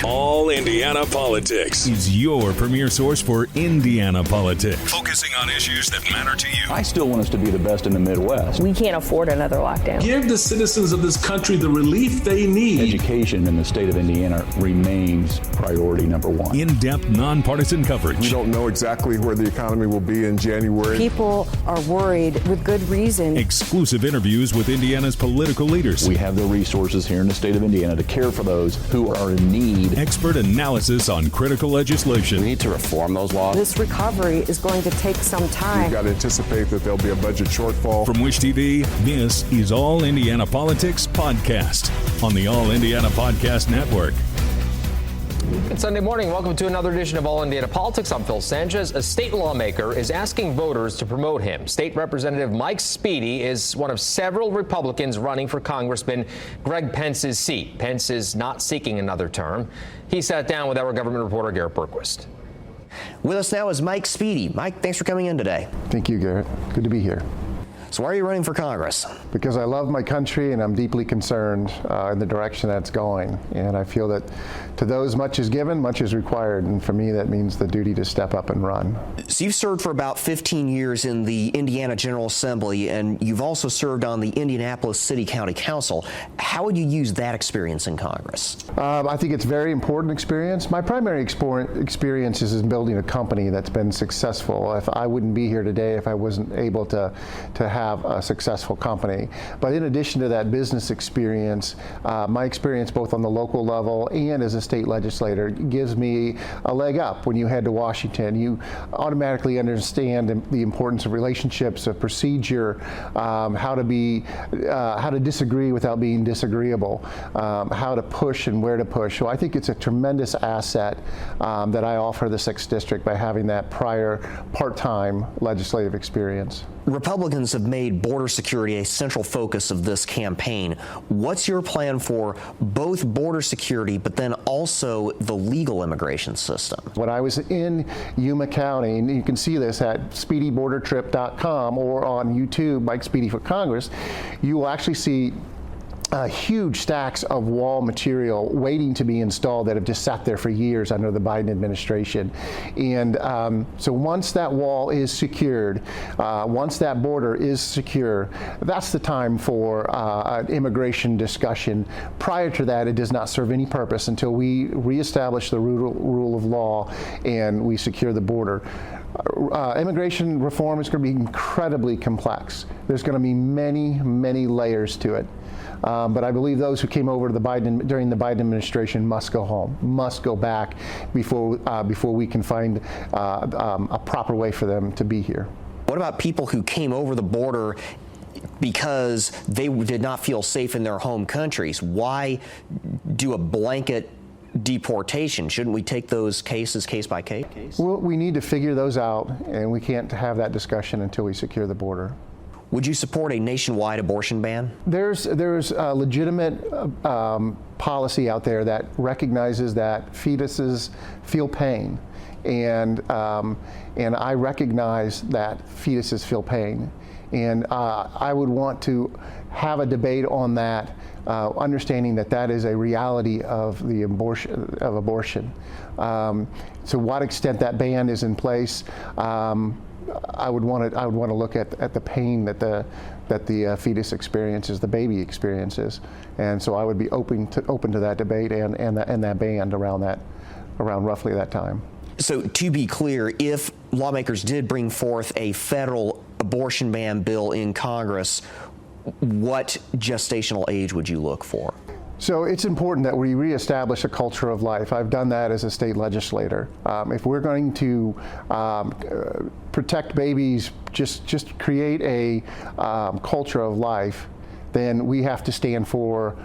All Indiana Politics is your premier source for Indiana politics, focusing on issues that matter to you. I still want us to be the best in the Midwest. We can't afford another lockdown. Give the citizens of this country the relief they need. Education in the state of Indiana remains priority number one. In-depth, nonpartisan coverage. We don't know exactly where the economy will be in January. People are worried with good reason. Exclusive interviews with Indiana's political leaders. We have the resources here in the state of Indiana to care for those who are in need. Expert analysis on critical legislation. We need to reform those laws. This recovery is going to take some time. We've got to anticipate that there'll be a budget shortfall. From Wish TV, this is All Indiana Politics Podcast on the All Indiana Podcast Network. It's Sunday morning. Welcome to another edition of All Indiana Politics. I'm Phil Sanchez. A state lawmaker is asking voters to promote him. State Representative Mike Speedy is one of several Republicans running for Congressman Greg Pence's seat. Pence is not seeking another term. He sat down with our government reporter, Garrett Bergquist. With us now is Mike Speedy. Mike, thanks for coming in today. Thank you, Garrett. Good to be here. So why are you running for Congress? Because I love my country and I'm deeply concerned in the direction that's going. And I feel that to those much is given, much is required. And for me, that means the duty to step up and run. So you've served for about 15 years in the Indiana General Assembly, and you've also served on the Indianapolis City County Council. How would you use that experience in Congress? I think it's a very important experience. My primary experience is in building a company that's been successful. If I wouldn't be here today if I wasn't able to have a successful company. But in addition to that business experience, my experience both on the local level and as a state legislator gives me a leg up when you head to Washington. You automatically understand the importance of relationships, of procedure, how to disagree without being disagreeable, how to push and where to push. So I think it's a tremendous asset that I offer the 6th District by having that prior part-time legislative experience. Republicans have made border security a central focus of this campaign. What's your plan for both border security, but then also the legal immigration system? When I was in Yuma County, and you can see this at speedybordertrip.com or on YouTube, Mike Speedy for Congress, you will actually see huge stacks of wall material waiting to be installed that have just sat there for years under the Biden administration. And so once that wall is secured, once that border is secure, that's the time for an immigration discussion. Prior to that, it does not serve any purpose until we reestablish the rule of law and we secure the border. Immigration reform is going to be incredibly complex. There's going to be many, many layers to it. But I believe those who came over to during the Biden administration must go home, must go back before we can find a proper way for them to be here. What about people who came over the border because they did not feel safe in their home countries? Why do a blanket deportation? Shouldn't we take those cases case by case? Well, we need to figure those out, and we can't have that discussion until we secure the border. Would you support a nationwide abortion ban? There's a legitimate policy out there that recognizes that fetuses feel pain, and I recognize that fetuses feel pain, and I would want to have a debate on that, understanding that that is a reality of the abortion. To what extent that ban is in place, I would want to look at the pain that the fetus experiences, the baby experiences, and so I would be open to that debate and that ban around roughly that time. So to be clear, if lawmakers did bring forth a federal abortion ban bill in Congress, what gestational age would you look for? So it's important that we reestablish a culture of life. I've done that as a state legislator. If we're going to protect babies, just create a culture of life, then we have to stand for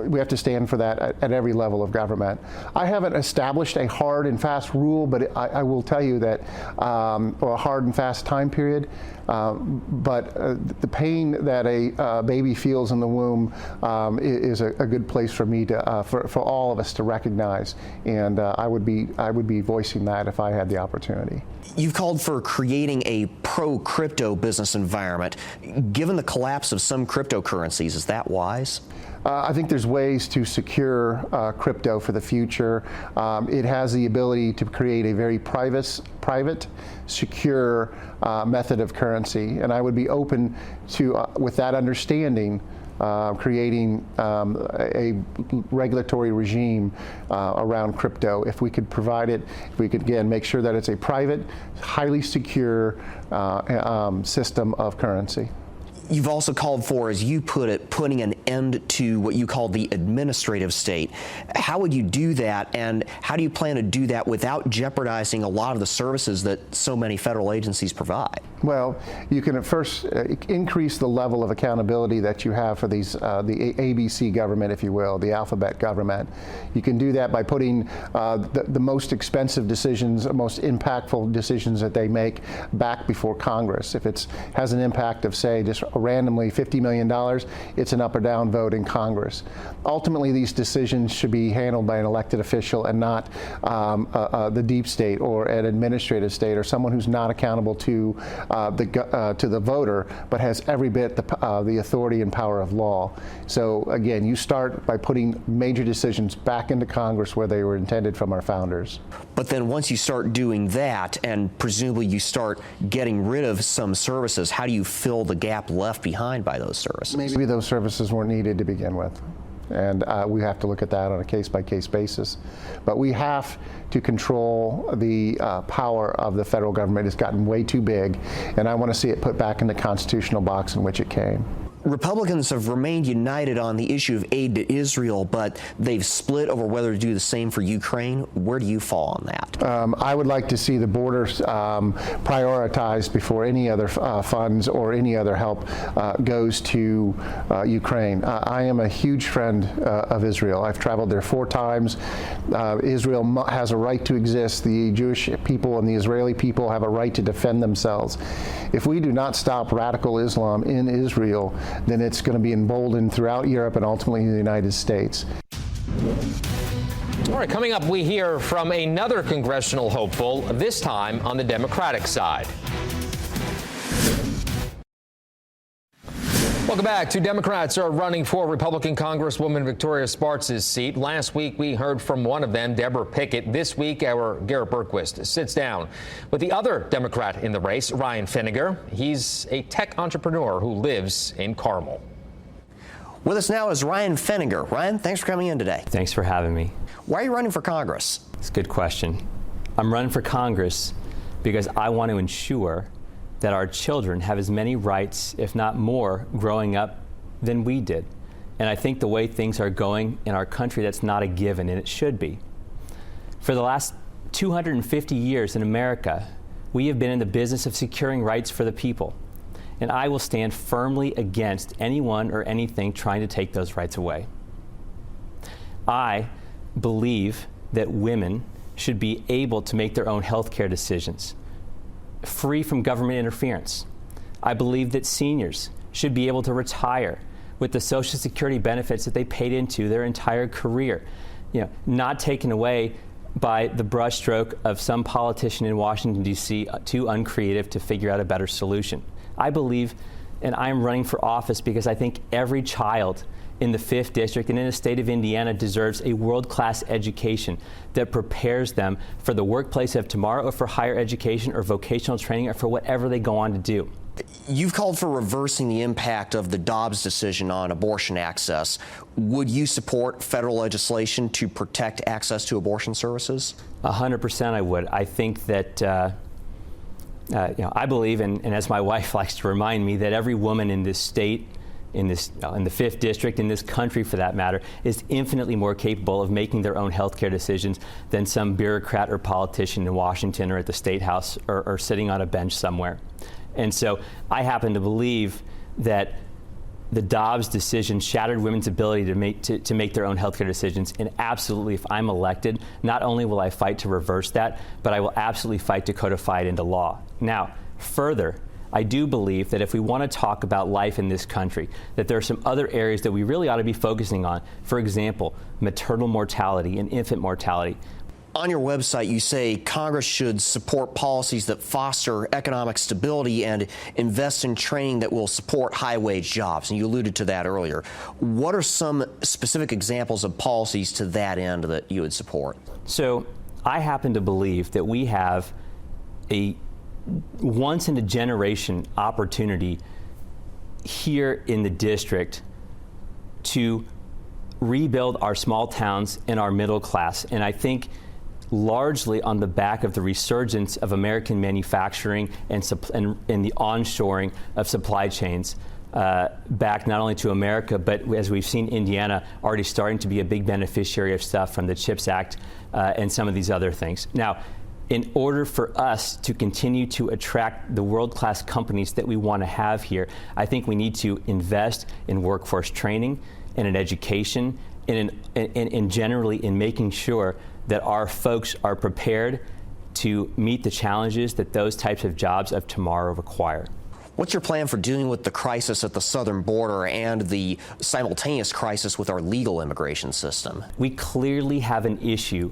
we have to stand for that at every level of government. I haven't established a hard and fast rule, but I will tell you that, or a hard and fast time period, but the pain that a baby feels in the womb is a good place for me to, for all of us to recognize, and I would be voicing that if I had the opportunity. You've called for creating a pro-crypto business environment. Given the collapse of some cryptocurrencies, is that wise? I think there's ways to secure crypto for the future. It has the ability to create a very private, secure method of currency, and I would be open to, with that understanding, creating a regulatory regime around crypto. If we could provide it, if we could, again, make sure that it's a private, highly secure system of currency. You've also called for, as you put it, putting an end to what you call the administrative state. How would you do that, and how do you plan to do that without jeopardizing a lot of the services that so many federal agencies provide? Well, you can at first increase the level of accountability that you have for these, the ABC government, if you will, the alphabet government. You can do that by putting the most expensive decisions, most impactful decisions that they make back before Congress. If it has an impact of, say, just randomly $50 million, it's an up or down vote in Congress. Ultimately, these decisions should be handled by an elected official and not the deep state or an administrative state or someone who's not accountable to the voter, but has every bit the authority and power of law. So again, you start by putting major decisions back into Congress where they were intended from our founders. But then once you start doing that, and presumably you start getting rid of some services, how do you fill the gap left behind by those services? Maybe those services weren't needed to begin with. And we have to look at that on a case-by-case basis. But we have to control the power of the federal government. It's gotten way too big, and I want to see it put back in the constitutional box in which it came. Republicans have remained united on the issue of aid to Israel, but they've split over whether to do the same for Ukraine. Where do you fall on that? I would like to see the borders prioritized before any other funds or any other help goes to Ukraine. I am a huge friend of Israel. I've traveled there 4 times. Israel has a right to exist. The Jewish people and the Israeli people have a right to defend themselves. If we do not stop radical Islam in Israel, then it's going to be emboldened throughout Europe and ultimately in the United States. All right, coming up, we hear from another congressional hopeful, this time on the Democratic side. Welcome back. 2 Democrats are running for Republican Congresswoman Victoria Spartz's seat. Last week, we heard from one of them, Deborah Pickett. This week, our Garrett Bergquist sits down with the other Democrat in the race, Ryan Finnegar. He's a tech entrepreneur who lives in Carmel. With us now is Ryan Finnegar. Ryan, thanks for coming in today. Thanks for having me. Why are you running for Congress? It's a good question. I'm running for Congress because I want to ensure that our children have as many rights, if not more, growing up than we did. And I think the way things are going in our country, that's not a given, and it should be. For the last 250 years in America, we have been in the business of securing rights for the people. And I will stand firmly against anyone or anything trying to take those rights away. I believe that women should be able to make their own health care decisions, free from government interference. I believe that seniors should be able to retire with the Social Security benefits that they paid into their entire career, not taken away by the brushstroke of some politician in Washington, D.C., too uncreative to figure out a better solution. I believe, and I'm running for office because I think every child in the 5th District and in the state of Indiana deserves a world-class education that prepares them for the workplace of tomorrow or for higher education or vocational training or for whatever they go on to do. You've called for reversing the impact of the Dobbs decision on abortion access. Would you support federal legislation to protect access to abortion services? 100% I would. I think that I believe, and as my wife likes to remind me, that every woman in this state, in the 5th District, in this country for that matter, is infinitely more capable of making their own health care decisions than some bureaucrat or politician in Washington or at the State House or sitting on a bench somewhere. And so I happen to believe that the Dobbs decision shattered women's ability to make their own health care decisions. And absolutely, if I'm elected, not only will I fight to reverse that, but I will absolutely fight to codify it into law. Now, further, I do believe that if we want to talk about life in this country, that there are some other areas that we really ought to be focusing on. For example, maternal mortality and infant mortality. On your website, you say Congress should support policies that foster economic stability and invest in training that will support high-wage jobs, and you alluded to that earlier. What are some specific examples of policies to that end that you would support? So I happen to believe that we have a once-in-a-generation opportunity here in the district to rebuild our small towns and our middle class. And I largely on the back of the resurgence of American manufacturing and the onshoring of supply chains back not only to America, but as we've seen Indiana already starting to be a big beneficiary of stuff from the CHIPS Act and some of these other things. Now, in order for us to continue to attract the world-class companies that we want to have here, I think we need to invest in workforce training and in education and generally in making sure that our folks are prepared to meet the challenges that those types of jobs of tomorrow require. What's your plan for dealing with the crisis at the southern border and the simultaneous crisis with our legal immigration system? We clearly have an issue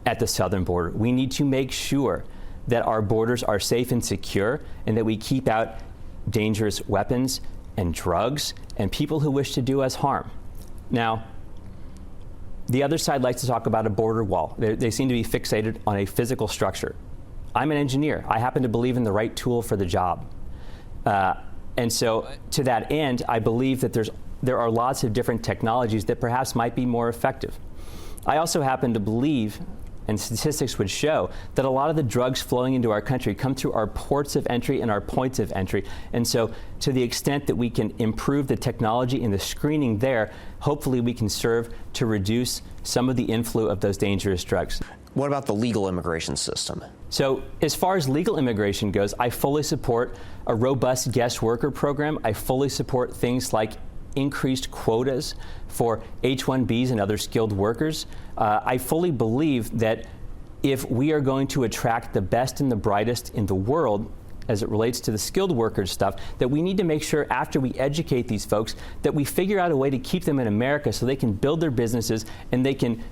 at the southern border. We need to make sure that our borders are safe and secure and that we keep out dangerous weapons and drugs and people who wish to do us harm. Now, the other side likes to talk about a border wall. They seem to be fixated on a physical structure. I'm an engineer. I happen to believe in the right tool for the job. And so to that end, I believe that there are lots of different technologies that perhaps might be more effective. I also happen to believe, and statistics would show, that a lot of the drugs flowing into our country come through our ports of entry and our points of entry. And so to the extent that we can improve the technology and the screening there, hopefully we can serve to reduce some of the inflow of those dangerous drugs. What about the legal immigration system? So as far as legal immigration goes, I fully support a robust guest worker program. I fully support things like increased quotas for H-1Bs and other skilled workers. I fully believe that if we are going to attract the best and the brightest in the world as it relates to the skilled workers stuff, that we need to make sure after we educate these folks that we figure out a way to keep them in America so they can build their businesses and they can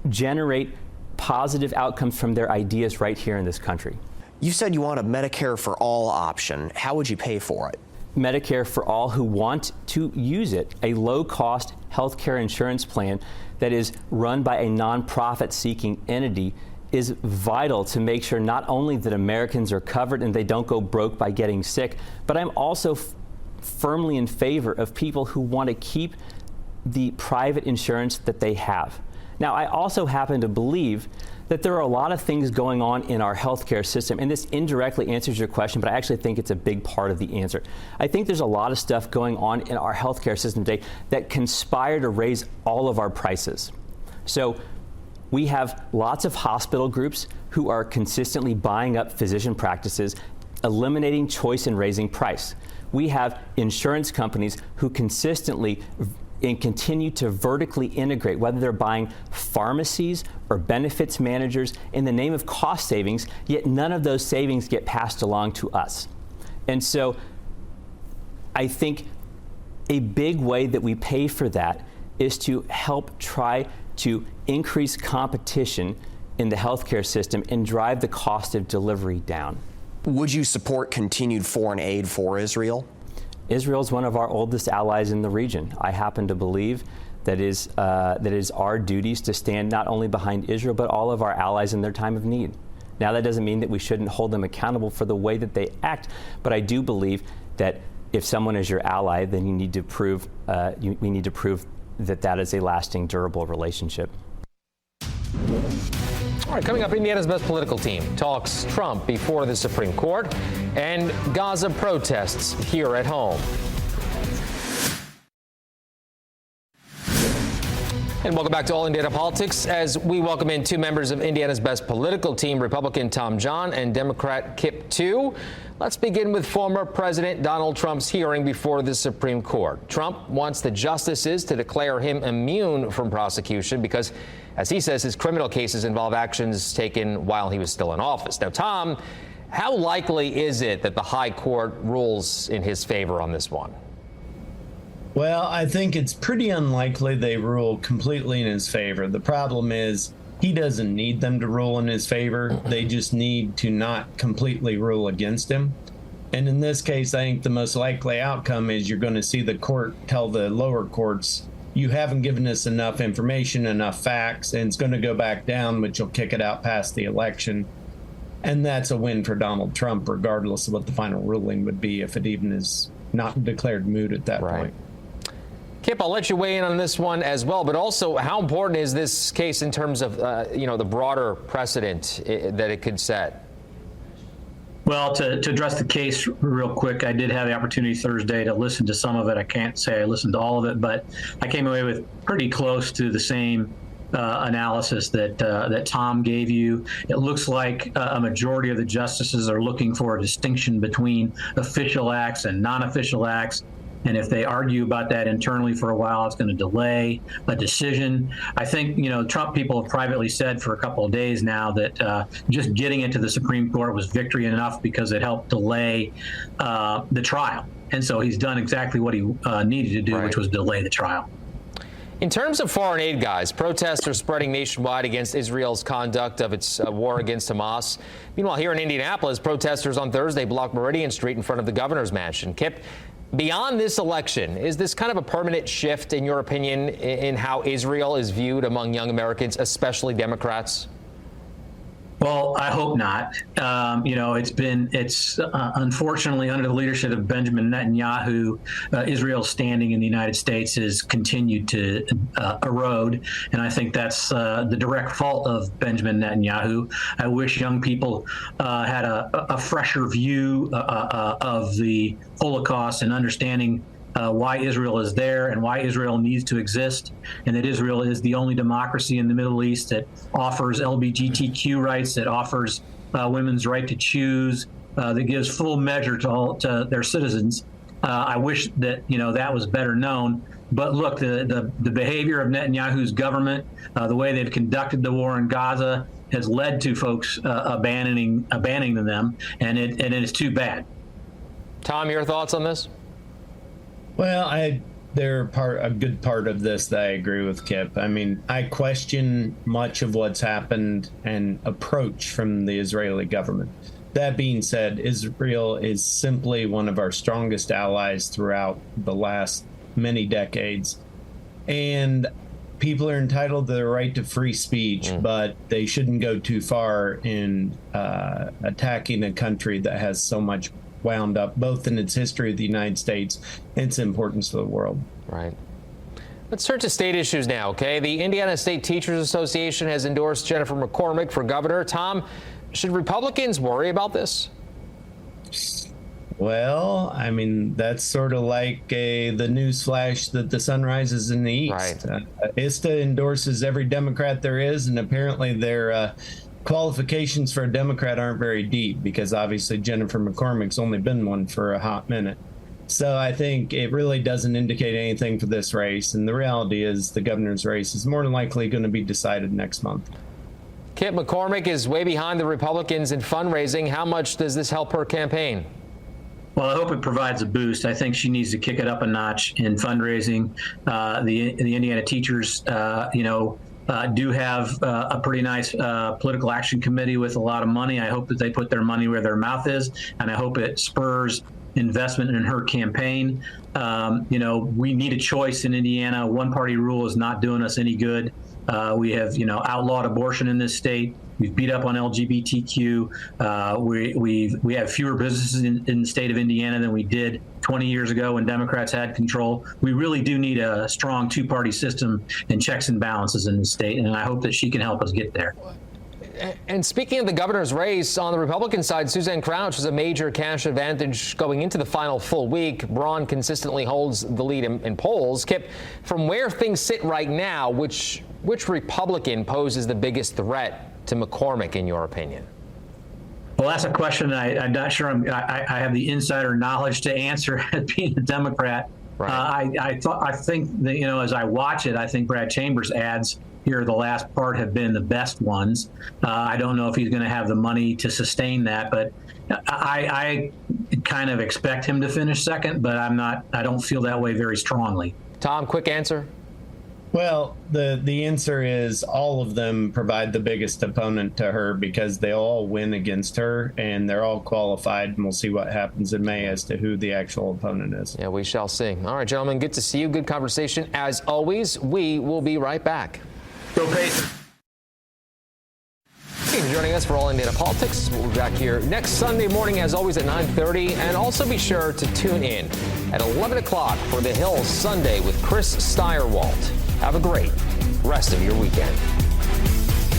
generate positive outcomes from their ideas right here in this country. You said you want a Medicare for all option. How would you pay for it? Medicare for all who want to use it, a low-cost health care insurance plan that is run by a nonprofit-seeking entity, is vital to make sure not only that Americans are covered and they don't go broke by getting sick, but I'm also firmly in favor of people who want to keep the private insurance that they have. Now, I also happen to believe that there are a lot of things going on in our healthcare system, and this indirectly answers your question, but I actually think it's a big part of the answer. I think there's a lot of stuff going on in our healthcare system today that conspire to raise all of our prices. So we have lots of hospital groups who are consistently buying up physician practices, eliminating choice and raising price. We have insurance companies who consistently and continue to vertically integrate, whether they're buying pharmacies or benefits managers in the name of cost savings, yet none of those savings get passed along to us. And so I think a big way that we pay for that is to help try to increase competition in the healthcare system and drive the cost of delivery down. Would you support continued foreign aid for Israel? Israel is one of our oldest allies in the region. I happen to believe that is our duties to stand not only behind Israel, but all of our allies in their time of need. Now, that doesn't mean that we shouldn't hold them accountable for the way that they act, but I do believe that if someone is your ally, then you need to prove, we need to prove that that is a lasting, durable relationship. All right, coming up, Indiana's best political team talks Trump before the Supreme Court and Gaza protests here at home. And welcome back to All Indiana Politics as we welcome in two members of Indiana's best political team, Republican Tom John and Democrat Kip Tu. Let's begin with former President Donald Trump's hearing before the Supreme Court. Trump wants the justices to declare him immune from prosecution because, as he says, his criminal cases involve actions taken while he was still in office. Now, Tom, how likely is it that the high court rules in his favor on this one? Well, I think it's pretty unlikely they rule completely in his favor. The problem is he doesn't need them to rule in his favor. They just need to not completely rule against him. And in this case, I think the most likely outcome is you're going to see the court tell the lower courts, you haven't given us enough information, enough facts, and it's going to go back down, which will kick it out past the election. And that's a win for Donald Trump, regardless of what the final ruling would be, if it even is not declared moot at that point. Kip, I'll let you weigh in on this one as well, but also how important is this case in terms of, the broader precedent that it could set? Well, to address the case real quick, I did have the opportunity Thursday to listen to some of it. I can't say I listened to all of it, but I came away with pretty close to the same analysis that Tom gave you. It looks like a majority of the justices are looking for a distinction between official acts and non-official acts. And if they argue about that internally for a while, it's going to delay a decision. I think, Trump people have privately said for a couple of days now that just getting it to the Supreme Court was victory enough because it helped delay the trial. And so he's done exactly what he needed to do, which was delay the trial. In terms of foreign aid, guys, protests are spreading nationwide against Israel's conduct of its war against Hamas. Meanwhile, here in Indianapolis, protesters on Thursday blocked Meridian Street in front of the governor's mansion. Kip, beyond this election, is this kind of a permanent shift, in your opinion, in how Israel is viewed among young Americans, especially Democrats? Well, I hope not. It's unfortunately under the leadership of Benjamin Netanyahu, Israel's standing in the United States has continued to erode. And I think that's the direct fault of Benjamin Netanyahu. I wish young people had a fresher view of the Holocaust and understanding why Israel is there and why Israel needs to exist, and that Israel is the only democracy in the Middle East that offers LGBTQ rights, that offers women's right to choose, that gives full measure to their citizens. I wish that that was better known. But look, the behavior of Netanyahu's government, the way they've conducted the war in Gaza, has led to folks abandoning them, and it is too bad. Tom, your thoughts on this? Well, they're a good part of this that I agree with Kip. I mean, I question much of what's happened and approach from the Israeli government. That being said, Israel is simply one of our strongest allies throughout the last many decades. And people are entitled to their right to free speech, but they shouldn't go too far in attacking a country that has so much wound up, both in its history of the United States and its importance to the world. Right. Let's turn to state issues now, okay? The Indiana State Teachers Association has endorsed Jennifer McCormick for governor. Tom, should Republicans worry about this? Well, I mean, that's sort of like the news flash that the sun rises in the east. Right. ISTA endorses every Democrat there is, and apparently their qualifications for a Democrat aren't very deep, because obviously Jennifer McCormick's only been one for a hot minute. So I think it really doesn't indicate anything for this race. And the reality is the governor's race is more than likely going to be decided next month. Kip, McCormick is way behind the Republicans in fundraising. How much does this help her campaign? Well, I hope it provides a boost. I think she needs to kick it up a notch in fundraising. The Indiana teachers, do have a pretty nice political action committee with a lot of money. I hope that they put their money where their mouth is, and I hope it spurs investment in her campaign. We need a choice in Indiana. One-party rule is not doing us any good. We have, outlawed abortion in this state. We've beat up on LGBTQ. We have fewer businesses in the state of Indiana than we did 20 years ago when Democrats had control. We really do need a strong two-party system and checks and balances in the state, and I hope that she can help us get there. And speaking of the governor's race, on the Republican side, Suzanne Crouch has a major cash advantage going into the final full week. Braun consistently holds the lead in polls. Kip, from where things sit right now, which Republican poses the biggest threat to McCormick, in your opinion? Well, that's a question I'm not sure I have the insider knowledge to answer as being a Democrat. Right. I think that, as I watch it, I think Brad Chambers' ads here, the last part, have been the best ones. I don't know if he's going to have the money to sustain that, but I kind of expect him to finish second, but I don't feel that way very strongly. Tom, quick answer. Well, the answer is all of them provide the biggest opponent to her because they all win against her and they're all qualified. And we'll see what happens in May as to who the actual opponent is. Yeah, we shall see. All right, gentlemen, good to see you. Good conversation. As always, we will be right back. Go Pacers. Thank you for joining us for All Indiana Politics. We'll be back here next Sunday morning, as always, at 9:30. And also be sure to tune in at 11 o'clock for The Hill Sunday with Chris Steyerwalt. Have a great rest of your weekend.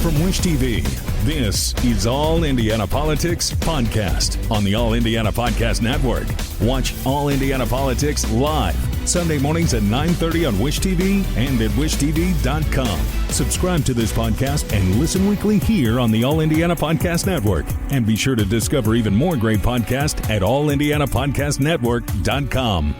From Wish TV, this is All Indiana Politics Podcast on the All Indiana Podcast Network. Watch All Indiana Politics live Sunday mornings at 9:30 on Wish TV and at wishtv.com. Subscribe to this podcast and listen weekly here on the All Indiana Podcast Network. And be sure to discover even more great podcasts at allindianapodcastnetwork.com.